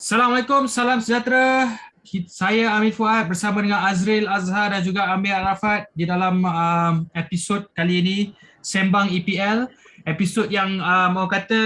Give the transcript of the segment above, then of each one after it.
Assalamualaikum, salam sejahtera. Saya Amir Fuad bersama dengan Azril Azhar dan juga Amir Arafat di dalam episod kali ini Sembang EPL. Episod yang orang kata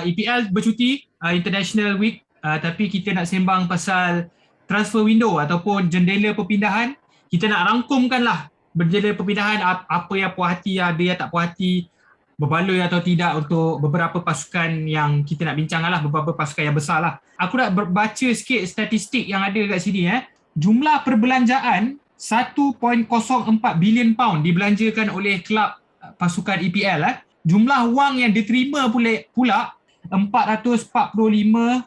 EPL bercuti, International Week, tapi kita nak sembang pasal transfer window ataupun jendela perpindahan. Kita nak rangkumkanlah jendela perpindahan, apa yang puas hati, ada yang tak puas hati, berbaloi atau tidak untuk beberapa pasukan yang kita nak bincang lah, beberapa pasukan yang besar lah. Aku nak baca sikit statistik yang ada kat sini. Jumlah perbelanjaan 1.04 bilion pound dibelanjakan oleh kelab pasukan EPL. Jumlah wang yang diterima pula 445.7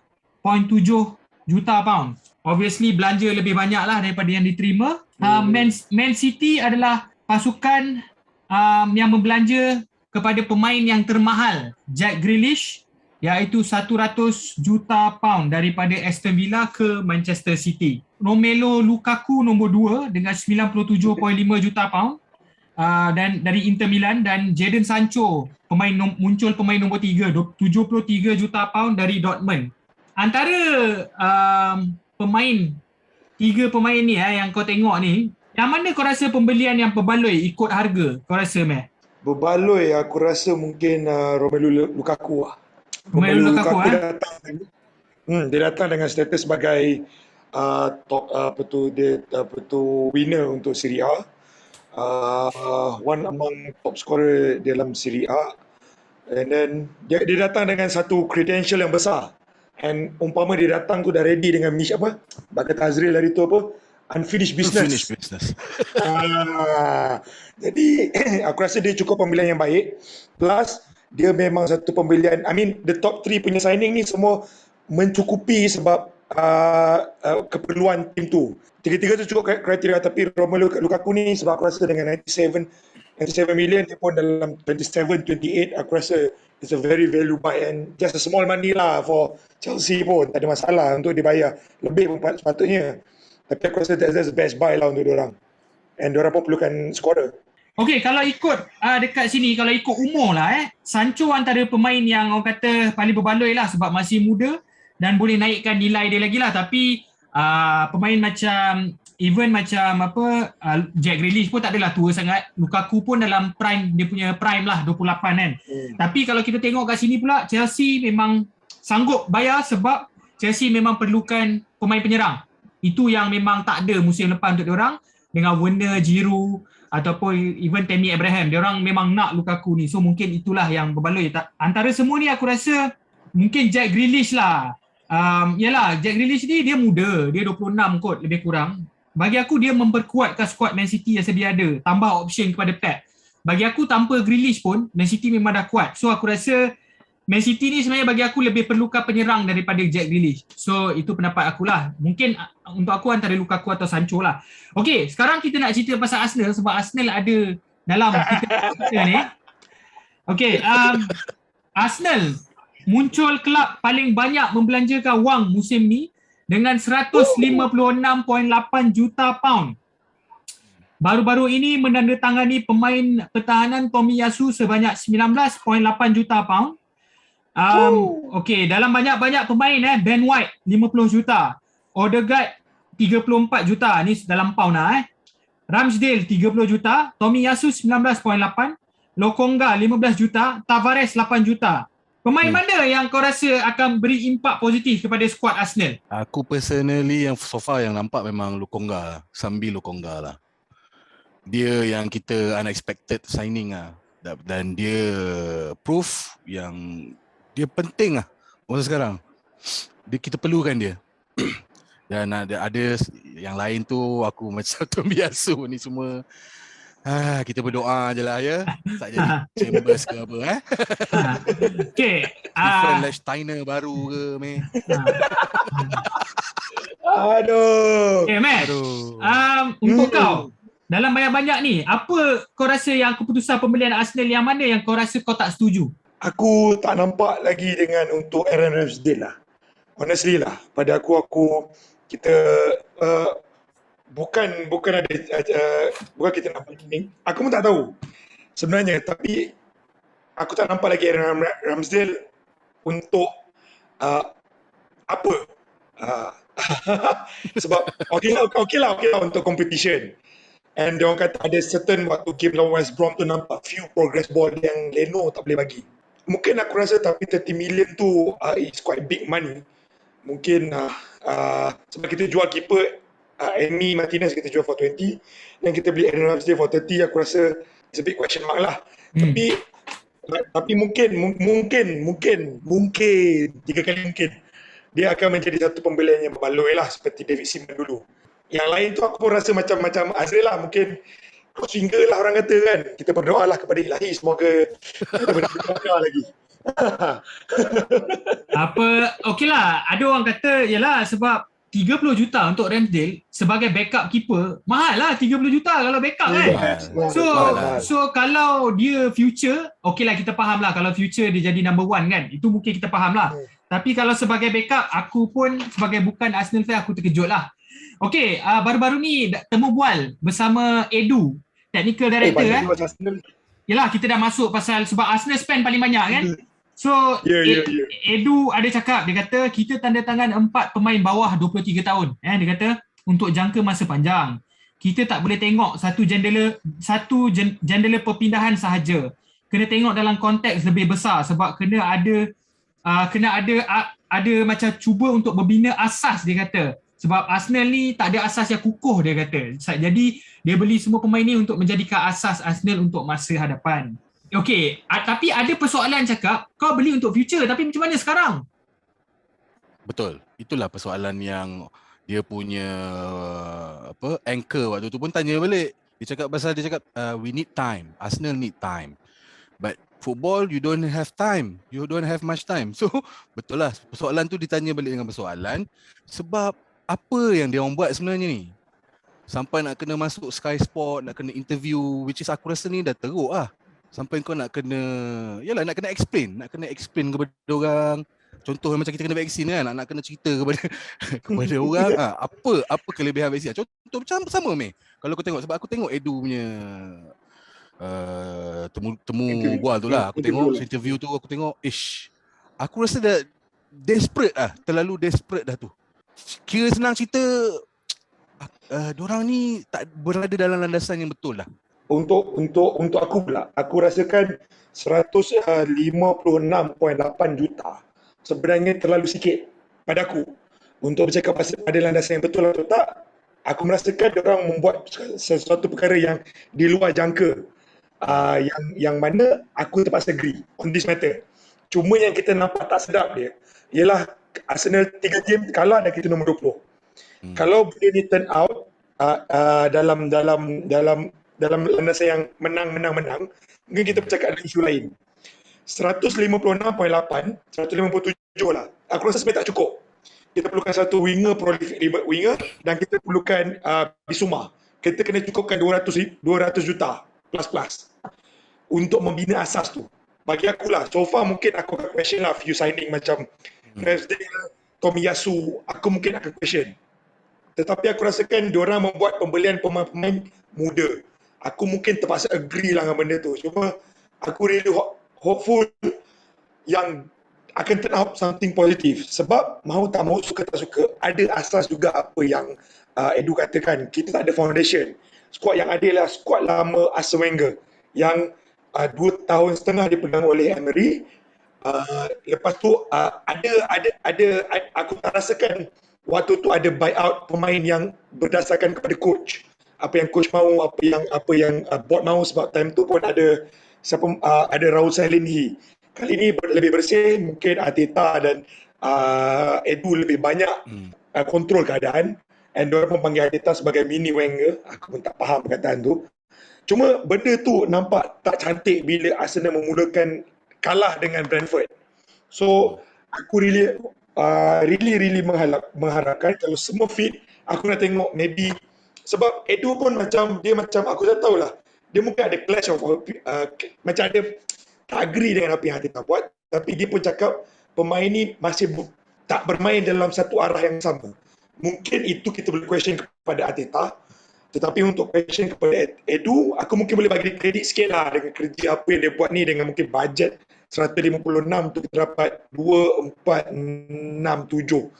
juta pound. Obviously belanja lebih banyak lah daripada yang diterima. Man City adalah pasukan yang membelanja kepada pemain yang termahal, Jack Grealish, iaitu 100 juta pound daripada Aston Villa ke Manchester City. Romelu Lukaku nombor 2 dengan 97.5 juta pound dan dari Inter Milan, dan Jadon Sancho muncul pemain nombor 3, 73 juta pound dari Dortmund. Antara tiga pemain ni yang kau tengok ni, yang mana kau rasa pembelian yang berbaloi ikut harga? Kau rasa, Meh? Berbaloi aku rasa mungkin Romelu Lukaku lah. Romelu Lukaku dia datang dengan status sebagai top winner untuk Serie A. One among top scorer dalam Serie A. And then dia datang dengan satu credential yang besar. And umpama dia datang tu dah ready dengan bakat Azril hari tu unfinished business. Jadi aku rasa dia cukup pembelian yang baik. Plus dia memang satu pembelian, the top 3 punya signing ni semua mencukupi sebab keperluan tim tu. Tiga-tiga tu cukup kriteria, tapi Romelu Lukaku ni sebab aku rasa dengan 97 million dia pun dalam 27-28, aku rasa it's a very value buy and just a small money lah for Chelsea pun. Tak ada masalah untuk dibayar. Lebih pun sepatutnya. Tapi aku rasa that's the best buy lah untuk diorang. And diorang pun perlukan scorer. Okey, kalau ikut dekat sini, kalau ikut umur lah Sancho antara pemain yang orang kata paling berbaloi lah sebab masih muda dan boleh naikkan nilai dia lagi lah. Tapi pemain macam Jack Grealish pun tak adalah tua sangat. Lukaku pun dalam prime, dia punya prime lah 28 kan. Tapi kalau kita tengok kat sini pula, Chelsea memang sanggup bayar sebab Chelsea memang perlukan pemain penyerang. Itu yang memang tak ada musim lepas untuk diorang, dengan Werner, Giroud ataupun even Tammy Abraham. Diorang memang nak Lukaku ni. So mungkin itulah yang berbaloi. Antara semua ni aku rasa mungkin Jack Grealish lah. Yalah, Jack Grealish ni dia muda. Dia 26 kot lebih kurang. Bagi aku dia memperkuatkan skuad Man City yang sedia ada. Tambah option kepada Pep. Bagi aku tanpa Grealish pun Man City memang dah kuat. So aku rasa Man City ni sebenarnya bagi aku lebih perlukan penyerang daripada Jack Grealish. So itu pendapat aku lah. Mungkin untuk aku antara Lukaku atau Sancho lah. Okey, sekarang kita nak cerita pasal Arsenal sebab Arsenal ada dalam kita ni. Okey, Arsenal muncul kelab paling banyak membelanjakan wang musim ni dengan 156.8 juta pound. Baru-baru ini menandatangani pemain pertahanan Tomiyasu sebanyak 19.8 juta pound. Okey, dalam banyak-banyak pemain Ben White 50 juta, Odegaard 34 juta, ni dalam pound lah Ramsdale 30 juta, Tomiyasu 19.8, Lokonga 15 juta, Tavares 8 juta. Pemain mana yang kau rasa akan beri impak positif kepada skuad Arsenal? Aku personally yang so far yang nampak memang Lokonga, Sambi Lokonga lah. Dia yang kita unexpected signing lah. Dan dia proof yang dia penting lah masa sekarang. Kita perlukan dia. Dan ada yang lain tu aku macam Tomiyasu ni semua. Kita berdoa je lah tak jadi Chambers ke apa Okay. Stephen Steiner baru ke meh. Aduh. Okay, Matt. Untuk kau, dalam banyak-banyak ni, apa kau rasa yang keputusan pembelian Arsenal yang mana yang kau rasa kau tak setuju? Aku tak nampak lagi dengan untuk Aaron Ramsdale lah. Honestly lah, pada aku kita bukan kita nak banding. Aku pun tak tahu sebenarnya, tapi aku tak nampak lagi Aaron Ramsdale untuk apa Ah. Sebab okay lah untuk competition. And dia orang kata ada certain waktu game lawan West Brom tu nampak few progress ball yang Leno tak boleh bagi. Mungkin aku rasa tapi 30 million tu is quite big money. Mungkin sebab kita jual keeper Emi Martinez kita jual for 20 dan kita beli Aaron Ramsey for 30, aku rasa it's a big question mark lah. Tapi mungkin 3 kali mungkin dia akan menjadi satu pembelian yang berbaloi lah seperti David Seaman dulu. Yang lain tu aku pun rasa macam Azril lah, mungkin cross finger lah orang kata kan. Kita berdoa lah kepada ilahi semoga ada benda-benda lagi. Okey lah, ada orang kata yalah sebab 30 juta untuk Ramsdale sebagai backup keeper, mahal lah 30 juta kalau backup kan. So kalau dia future, okey lah kita faham lah kalau future dia jadi number one kan, itu mungkin kita faham lah. Tapi kalau sebagai backup, aku pun sebagai bukan Arsenal fan aku terkejut lah. Okey, baru-baru ni temu bual bersama Edu, technical director kan. Yalah kita dah masuk pasal sebab Arsenal spend paling banyak kan. So Edu ada cakap, dia kata kita tanda tangan 4 pemain bawah 23 tahun dia kata untuk jangka masa panjang. Kita tak boleh tengok satu jendela perpindahan sahaja. Kena tengok dalam konteks lebih besar sebab kena ada macam cuba untuk membina asas, dia kata. Sebab Arsenal ni tak ada asas yang kukuh, dia kata. Jadi dia beli semua pemain ni untuk menjadikan asas Arsenal untuk masa hadapan. Okey, tapi ada persoalan cakap kau beli untuk future tapi macam mana sekarang? Betul. Itulah persoalan yang dia punya anchor waktu tu pun tanya balik. Dia cakap we need time. Arsenal need time. But football you don't have time. You don't have much time. So betul lah persoalan tu ditanya balik dengan persoalan sebab apa yang dia orang buat sebenarnya ni? Sampai nak kena masuk Sky Sport, nak kena interview, which is aku rasa ni dah teruk lah. Sampai kau nak kena explain kepada orang. Contoh macam kita kena vaksin kan, nak kena cerita kepada orang apa kelebihan vaksin. Contoh macam sama kalau kau tengok, sebab aku tengok Edu punya temu bual tu lah. Aku tengok interview tu, aku tengok aku rasa dah desperate lah, terlalu desperate dah tu. Kira senang cerita diorang ni tak berada dalam landasan yang betul lah. Untuk aku pula, aku rasakan 156.8 juta sebenarnya terlalu sikit pada aku untuk bercakap pada landasan yang betul atau tak. Aku merasakan diorang membuat sesuatu perkara yang di luar jangka, yang mana aku terpaksa agree on this matter. Cuma yang kita nampak tak sedap dia ialah Arsenal 3 game kalah dan kita nombor 20. Kalau benda ni turn out dalam landasan yang menang, mungkin kita bercakap ada isu lain. 156.8, 157 lah. Aku rasa sebenarnya tak cukup. Kita perlukan satu prolific winger dan kita perlukan Bissouma. Kita kena cukupkan 200 juta plus untuk membina asas tu. Bagi aku lah, so far mungkin aku akan question lah few signing macam Ramsdale, Tomiyasu, aku mungkin akan question. Tetapi aku rasakan diorang membuat pembelian pemain muda. Aku mungkin terpaksa agree lah dengan benda tu. Cuma aku really hopeful yang akan turn out something positif. Sebab mahu tak mahu, suka tak suka, ada asas juga apa yang Edu katakan. Kita tak ada foundation. Squad yang ada ialah squad lama Arsene Wenger yang 2 tahun setengah dipegang oleh Emery. Lepas tu aku tak rasakan waktu tu ada buyout pemain yang berdasarkan kepada coach. Apa yang coach mahu, apa yang board mahu, sebab time tu pun ada Raul Sanllinhi. Kali ni lebih bersih, mungkin Arteta dan Edu lebih banyak kontrol keadaan, and diorang pun panggil Arteta sebagai mini Wenger. Aku pun tak faham perkataan tu. Cuma benda tu nampak tak cantik bila Arsenal memulakan kalah dengan Brentford. So aku really mengharapkan kalau semua fit, aku nak tengok maybe. Sebab Edu pun macam aku tak tahulah, dia mungkin ada clash of macam ada tak agree dengan apa yang Arteta buat, tapi dia pun cakap pemain ni masih tak bermain dalam satu arah yang sama. Mungkin itu kita boleh question kepada Arteta, tetapi untuk question kepada Edu, aku mungkin boleh bagi kredit sikit lah dengan kerja apa yang dia buat ni, dengan mungkin bajet 156 tu kita dapat 2, 4, 6, 7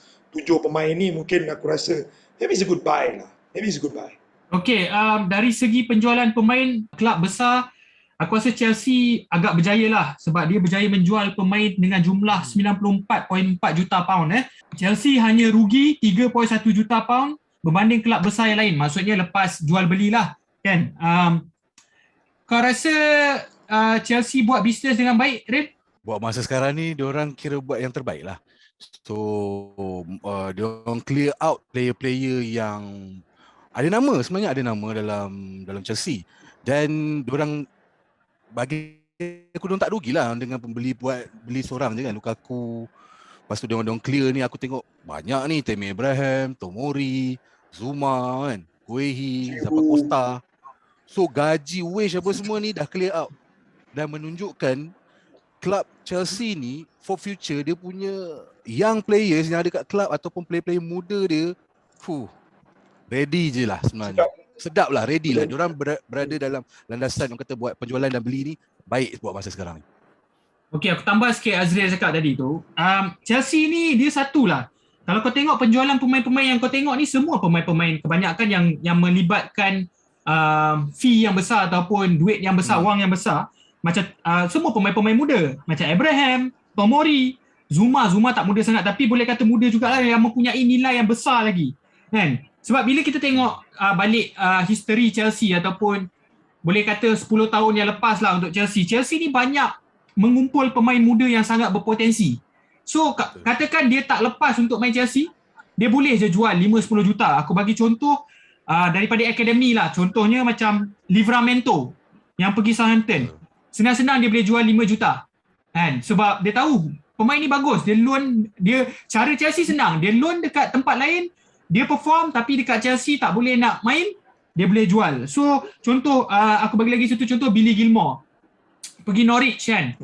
7 pemain ni mungkin aku rasa maybe it's a good buy lah. Maybe it's a good buy. Okey, dari segi penjualan pemain kelab besar, aku rasa Chelsea agak berjaya lah sebab dia berjaya menjual pemain dengan jumlah 94.4 juta pound. Chelsea hanya rugi 3.1 juta pound berbanding kelab besar yang lain. Maksudnya lepas jual belilah, kan? Kau rasa Chelsea buat bisnes dengan baik, Rin? Buat masa sekarang ni, diorang kira buat yang terbaik lah. So, diorang clear out player-player yang ada nama, sebenarnya ada nama dalam Chelsea. Dan diorang bagi aku diorang tak rugilah dengan beli seorang je kan, Lukaku. Lepas tu diorang clear ni, aku tengok banyak ni, Tammy Abraham, Tomori, Zuma kan, Guehi, Zappa Costa. So gaji, wage apa semua ni dah clear out. Dan menunjukkan klub Chelsea ni for future dia punya young players yang ada kat klub ataupun player-player muda dia, ready je lah sebenarnya. Sedap lah, ready lah. Diorang berada dalam landasan yang kata buat penjualan dan beli ni baik buat masa sekarang ni. Okey, aku tambah sikit Azril cakap tadi tu. Chelsea ni dia satulah. Kalau kau tengok penjualan pemain-pemain yang kau tengok ni, semua pemain-pemain kebanyakan yang melibatkan fee yang besar ataupun duit yang besar, wang yang besar. Macam semua pemain-pemain muda. Macam Abraham, Tomori, Zuma tak muda sangat tapi boleh kata muda jugalah, yang mempunyai nilai yang besar lagi. Kan? Sebab bila kita tengok balik history Chelsea ataupun boleh kata 10 tahun yang lepas lah untuk Chelsea ni banyak mengumpul pemain muda yang sangat berpotensi. So katakan dia tak lepas untuk main Chelsea, dia boleh je jual 5-10 juta. Aku bagi contoh daripada akademi lah. Contohnya macam Livramento yang pergi Southampton. Senang-senang dia boleh jual 5 juta. Kan? Sebab dia tahu pemain ni bagus. Cara Chelsea senang. Dia loan dekat tempat lain, dia perform tapi dekat Chelsea tak boleh nak main, dia boleh jual. So contoh aku bagi lagi satu contoh, Billy Gilmore pergi Norwich kan.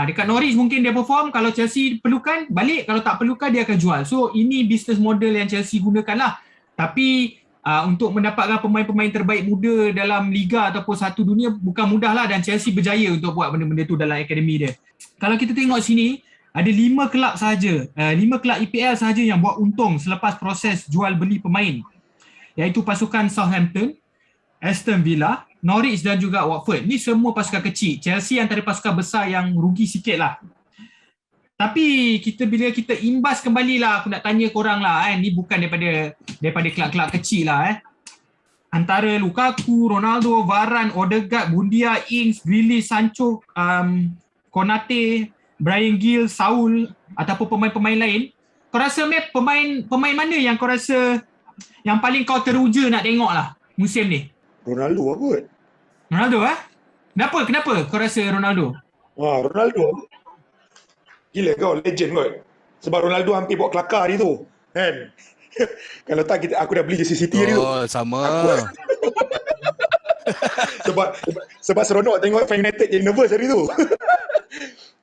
Dekat Norwich mungkin dia perform, kalau Chelsea perlukan balik, kalau tak perlukan dia akan jual. So ini business model yang Chelsea gunakan lah. Tapi untuk mendapatkan pemain-pemain terbaik muda dalam liga ataupun satu dunia bukan mudah lah, dan Chelsea berjaya untuk buat benda-benda tu dalam akademi dia. Kalau kita tengok sini, ada 5 kelab sahaja, 5 kelab EPL sahaja yang buat untung selepas proses jual beli pemain, iaitu pasukan Southampton, Aston Villa, Norwich dan juga Watford. Ni semua pasukan kecil. Chelsea antara pasukan besar yang rugi sikit lah. Tapi bila kita imbas kembali lah, aku nak tanya korang lah ni bukan daripada kelab-kelab kecil lah antara Lukaku, Ronaldo, Varane, Odegaard, Buendia, Ings, Grealish, Sancho, Konate, Bryan Gil, Saul ataupun pemain-pemain lain, kau rasa pemain mana yang kau rasa yang paling kau teruja nak tengok lah musim ni? Ronaldo apa? Ronaldo Kenapa kau rasa Ronaldo? Ronaldo. Gila kau, legend kot. Sebab Ronaldo hampir buat kelakar hari tu. Kan? Kalau tak, aku dah beli jersey City hari tu. Sama. sebab seronok tengok fan United jadi nervous hari tu.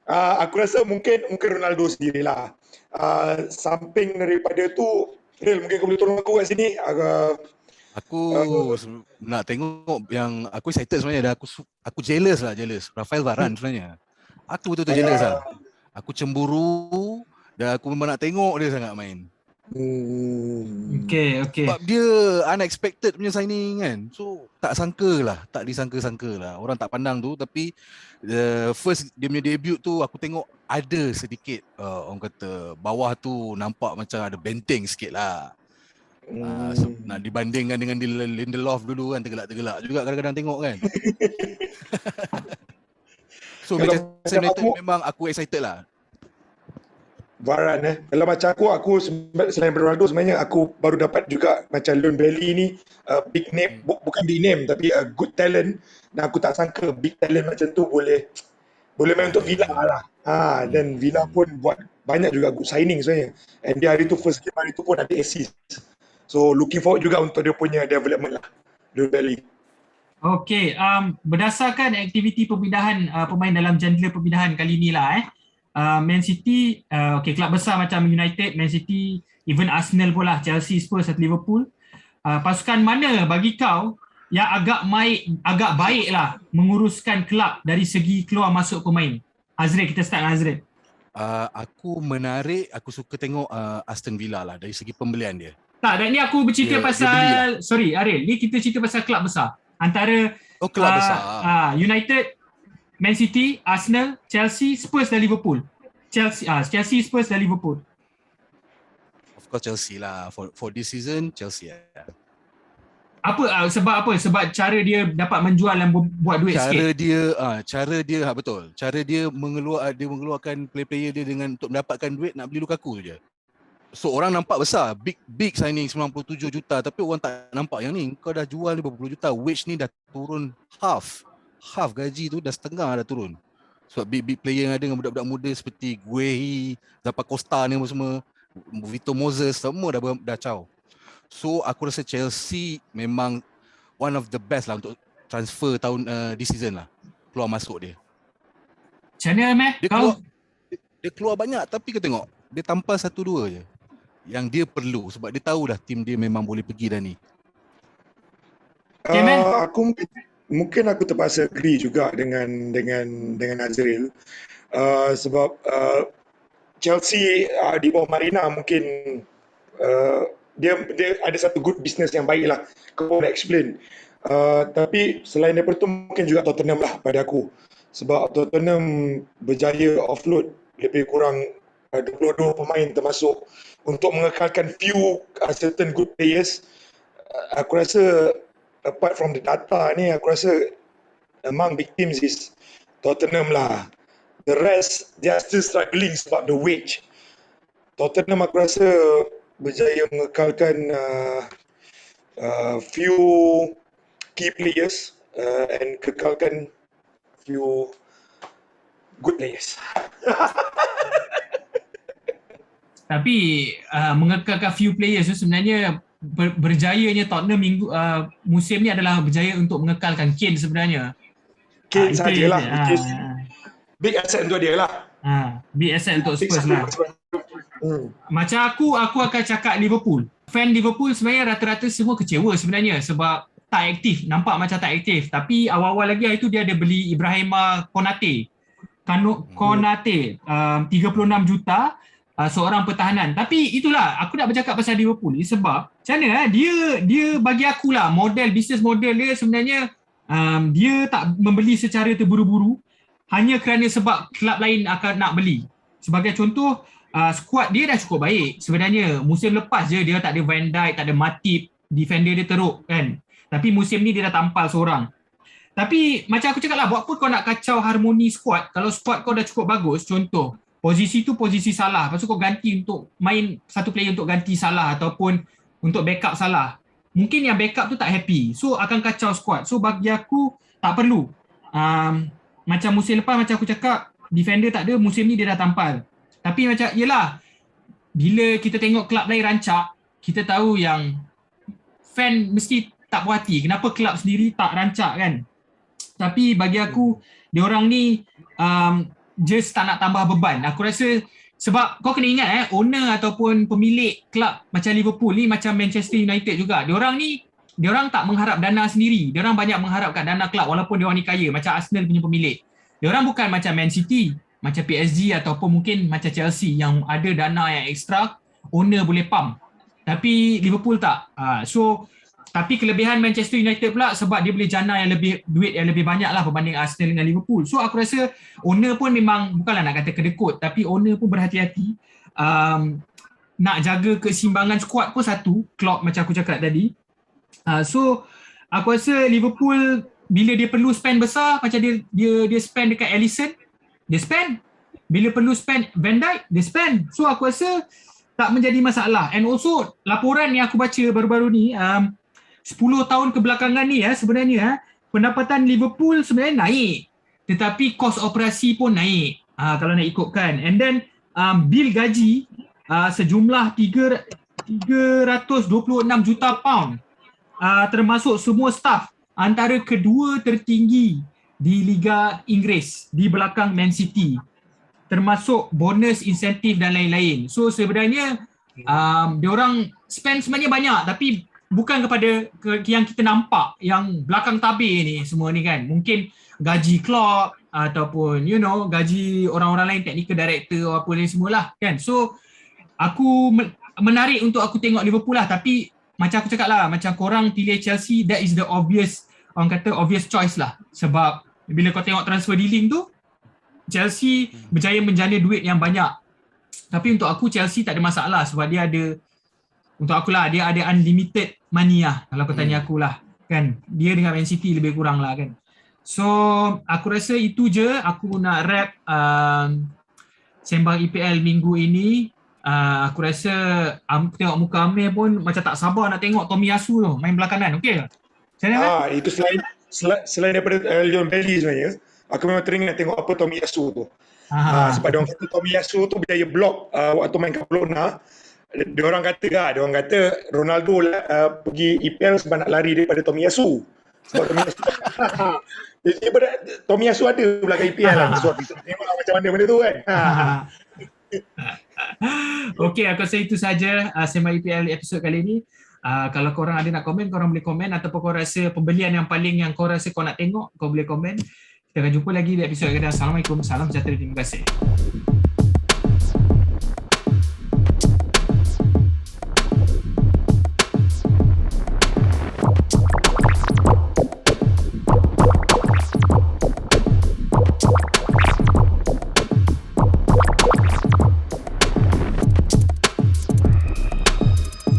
Aku rasa mungkin Ronaldo sendirilah. Samping daripada tu, Ril, mungkin kau boleh tolong aku kat sini. Aku nak tengok yang aku excited sebenarnya, dan aku jealous. Rafael Varane sebenarnya. Aku betul-betul jealous lah. Aku cemburu dan aku memang nak tengok dia sangat main. Okay. Sebab dia unexpected punya signing kan. So tak disangka-sangka lah. Orang tak pandang tu, tapi first dia punya debut tu aku tengok ada sedikit orang kata bawah tu nampak macam ada benteng sikit lah. So, nak dibandingkan dengan Lindelof dulu kan, tergelak-tergelak juga kadang-kadang tengok kan. So Manchester United memang aku excited lah. Varane kalau macam aku selain Ronaldo, sebenarnya aku baru dapat juga macam Leon Bailey ni big name, bukan big name tapi good talent, dan aku tak sangka big talent macam tu boleh main untuk Villa lah. Dan Villa pun buat banyak juga good signing sebenarnya, and dia hari tu first game hari tu pun ada assist. So looking forward juga untuk dia punya development lah, Leon Bailey. Okey, berdasarkan aktiviti pemindahan pemain dalam jendela pemindahan kali ni lah Man City, kelab besar macam United, Man City, even Arsenal pun lah, Chelsea, Spurs atau Liverpool, pasukan mana bagi kau yang agak baik lah menguruskan kelab dari segi keluar masuk pemain? Azril, kita start dengan Azril. Aku menarik, aku suka tengok Aston Villa lah dari segi pembelian dia. Tak, dan ni aku bercerita Dia pasal, sorry Ariel, ni kita cerita pasal kelab besar. Antara Kelab besar. United, Man City, Arsenal, Chelsea, Spurs dan Liverpool. Chelsea, Spurs dan Liverpool. Of course Chelsea lah. For this season, Chelsea lah. Sebab apa? Sebab cara dia dapat menjual dan buat duit sikit. Cara dia betul. Cara dia mengeluarkan player-player dia untuk mendapatkan duit, nak beli Lukaku je. So orang nampak besar, big signing 97 juta, tapi orang tak nampak yang ni kau dah jual 50 juta, wage ni dah turun half gaji tu dah setengah dah turun. Sebab big player yang ada dengan budak-budak muda seperti Guehi, Zappa Costa ni semua, Victor Moses, semua dah caw. So aku rasa Chelsea memang one of the best lah untuk transfer tahun this season lah. Keluar masuk dia. Macam mana Dia keluar banyak, tapi kau tengok dia tampal 1-2 je yang dia perlu, sebab dia tahu dah tim dia memang boleh pergi dah ni. Aku mungkin aku terpaksa agree juga dengan Azril, sebab Chelsea di bawah Marina mungkin dia ada satu good business yang baik lah, kau nak explain. Tapi selain daripada itu mungkin juga Tottenham lah pada aku, sebab Tottenham berjaya offload lebih kurang 22 pemain, termasuk untuk mengekalkan few certain good players. Aku rasa apart from the data ni, aku rasa among big teams is Tottenham lah. The rest they are still struggling sebab the wage. Tottenham aku rasa berjaya mengekalkan few key players and kekalkan few good players. Tapi mengekalkan few players tu sebenarnya berjayanya Tottenham musim ni adalah berjaya untuk mengekalkan Kane sebenarnya. Kane sajalah. Big asset untuk dia lah. Big asset untuk Spurs lah. Macam aku akan cakap Liverpool. Fan Liverpool sebenarnya rata-rata semua kecewa sebenarnya sebab tak aktif. Nampak macam tak aktif. Tapi awal-awal lagi hari tu dia ada beli Ibrahima Konate. 36 juta. Seorang pertahanan. Tapi itulah aku nak bercakap pasal Liverpool ni sebab macam mana dia bagi aku lah business model dia sebenarnya dia tak membeli secara terburu-buru hanya kerana sebab kelab lain akan nak beli. Sebagai contoh, squad dia dah cukup baik. Sebenarnya musim lepas je dia tak ada Van Dijk, tak ada Matip, defender dia teruk kan. Tapi musim ni dia dah tampal seorang. Tapi macam aku cakap lah, buat apa kau nak kacau harmoni squad kalau squad kau dah cukup bagus. Contoh, posisi tu posisi Salah. Lepas tu kau ganti untuk main satu player untuk ganti Salah ataupun untuk backup Salah. Mungkin yang backup tu tak happy. So akan kacau squad. So bagi aku tak perlu. Macam musim lepas macam aku cakap, defender tak ada, musim ni dia dah tampal. Tapi macam yelah, bila kita tengok kelab lain rancak, kita tahu yang fan mesti tak puas hati. Kenapa kelab sendiri tak rancak kan? Tapi bagi aku, diorang ni just tak nak tambah beban. Aku rasa sebab kau kena ingat owner ataupun pemilik kelab macam Liverpool ni macam Manchester United juga. Diorang tak mengharap dana sendiri. Diorang banyak mengharapkan dana kelab walaupun diorang ni kaya. Macam Arsenal punya pemilik. Diorang bukan macam Man City, macam PSG ataupun mungkin macam Chelsea yang ada dana yang ekstra, owner boleh pump. Tapi Liverpool tak. Tapi kelebihan Manchester United pula sebab dia boleh jana duit yang lebih banyak lah berbanding Arsenal dengan Liverpool. So aku rasa owner pun memang bukanlah nak kata kedekut, tapi owner pun berhati-hati. Nak jaga keseimbangan squad pun satu, Klopp macam aku cakap tadi. So aku rasa Liverpool bila dia perlu spend besar, macam dia spend dekat Alisson, dia spend. Bila perlu spend Van Dijk, dia spend. So aku rasa tak menjadi masalah. And also laporan yang aku baca baru-baru ni, 10 tahun kebelakangan ni sebenarnya pendapatan Liverpool sebenarnya naik. Tetapi kos operasi pun naik. Kalau nak ikutkan. And then bil gaji sejumlah 326 juta pound. Termasuk semua staff, antara kedua tertinggi di Liga Inggeris di belakang Man City, termasuk bonus, insentif dan lain-lain. So sebenarnya diorang spend sebenarnya banyak, tapi bukan kepada yang kita nampak, yang belakang tabir ni semua ni kan. Mungkin gaji Klopp ataupun gaji orang-orang lain, technical director apa ni semualah kan. So aku menarik untuk aku tengok Liverpool lah, tapi macam aku cakap lah, macam korang pilih Chelsea, that is the obvious, orang kata obvious choice lah. Sebab bila kau tengok transfer dealing tu, Chelsea berjaya menjana duit yang banyak. Tapi untuk aku Chelsea tak ada masalah sebab dia ada, untuk akulah dia ada unlimited money lah kalau kau tanya akulah kan. Dia dengan Man City lebih kurang lah kan. So aku rasa itu je aku nak wrap sembang EPL minggu ini. Aku rasa tengok muka Amir pun macam tak sabar nak tengok Tomiyasu tu main belah kanan. Okey ke? Itu selain daripada Leon Bailey sebenarnya, aku memang teringat tengok apa Tomiyasu tu. Sebab dia orang kata Tomiyasu tu berjaya block waktu main Barcelona. Dia orang kata Ronaldo pergi EPL sebab nak lari daripada Tomiyasu. Sebab Tomiyasu ada belakang EPL lah. So kita tengok macam mana benda tu kan. Okey, aku rasa itu saja sembang EPL episod kali ini. Kalau korang ada nak komen, korang boleh komen, ataupun korang rasa pembelian yang paling yang korang rasa kau nak tengok, kau boleh komen. Kita akan jumpa lagi di episod kedua. Assalamualaikum, salam sejahtera, terima kasih.